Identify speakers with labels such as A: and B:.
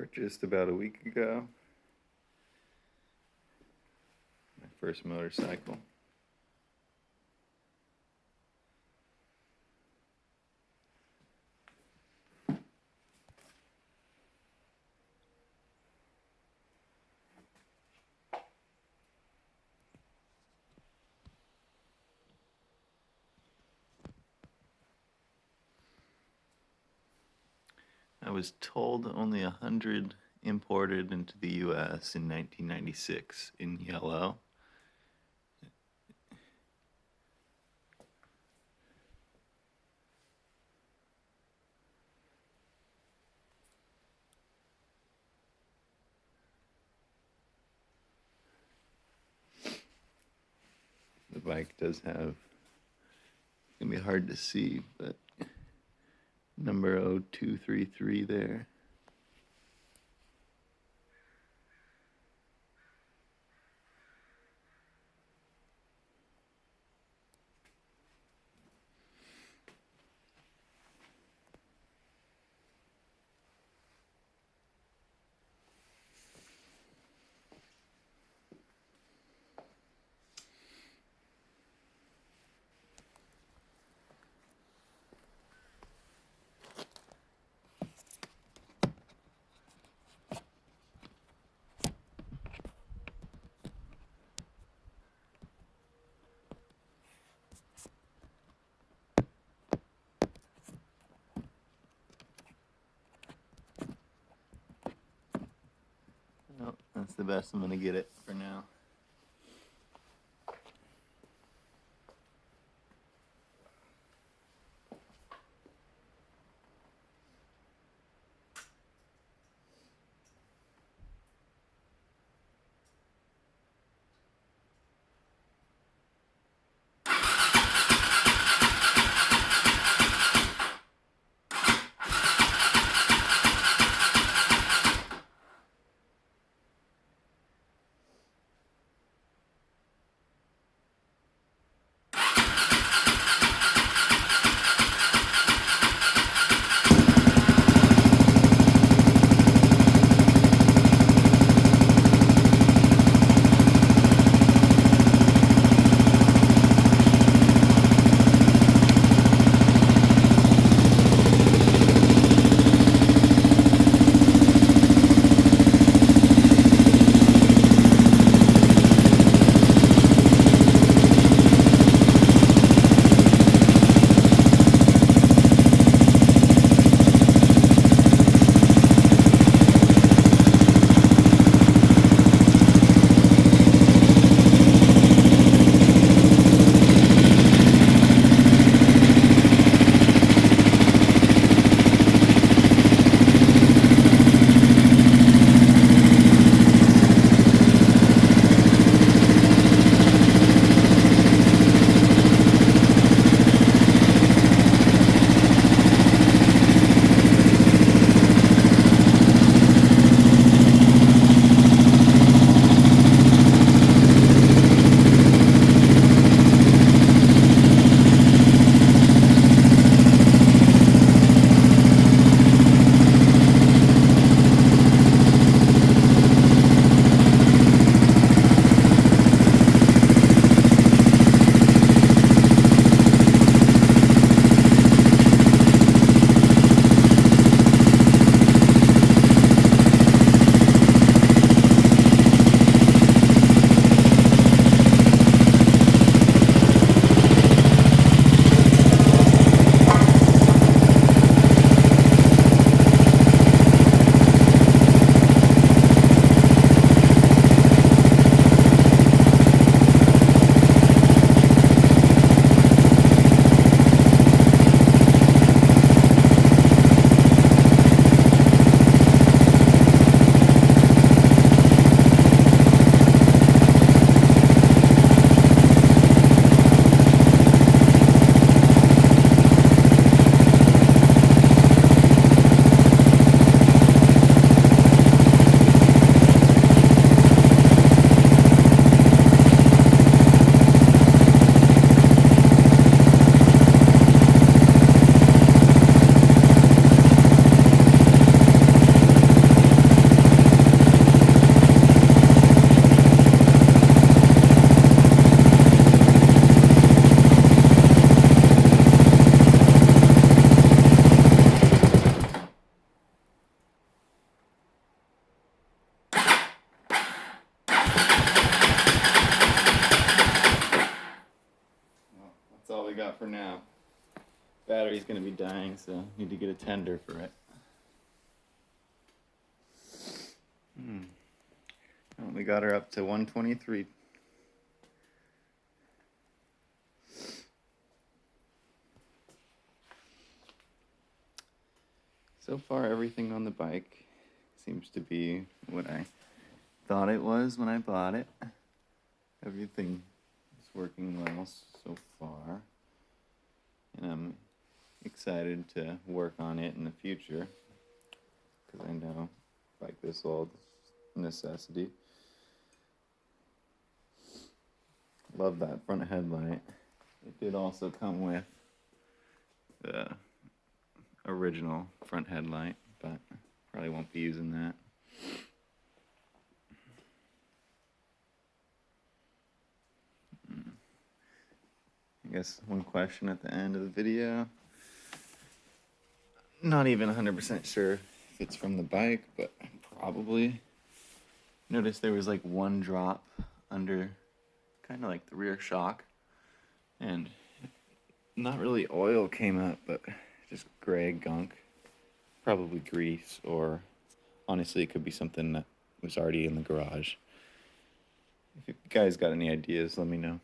A: purchased about a week ago. My first motorcycle. I was told only 100 imported into the U.S. in 1996 in yellow. The bike does have, it's going to be hard to see, but number 0233 there. Well, that's the best I'm going to get it for now. got for now. Battery's gonna be dying, so need to get a tender for it. Well, we got her up to 123. So far, everything on the bike seems to be what I thought it was when I bought it. Everything is working well so far. And I'm excited to work on it in the future, because I know like this old necessity. Love that front headlight. It did also come with the original front headlight, but probably won't be using that. I guess one question at the end of the video. Not even 100% sure if it's from the bike, but probably. Noticed there was like one drop under kind of like the rear shock, and not really oil came up, but just gray gunk. Probably grease, or honestly, it could be something that was already in the garage. If you guys got any ideas, let me know.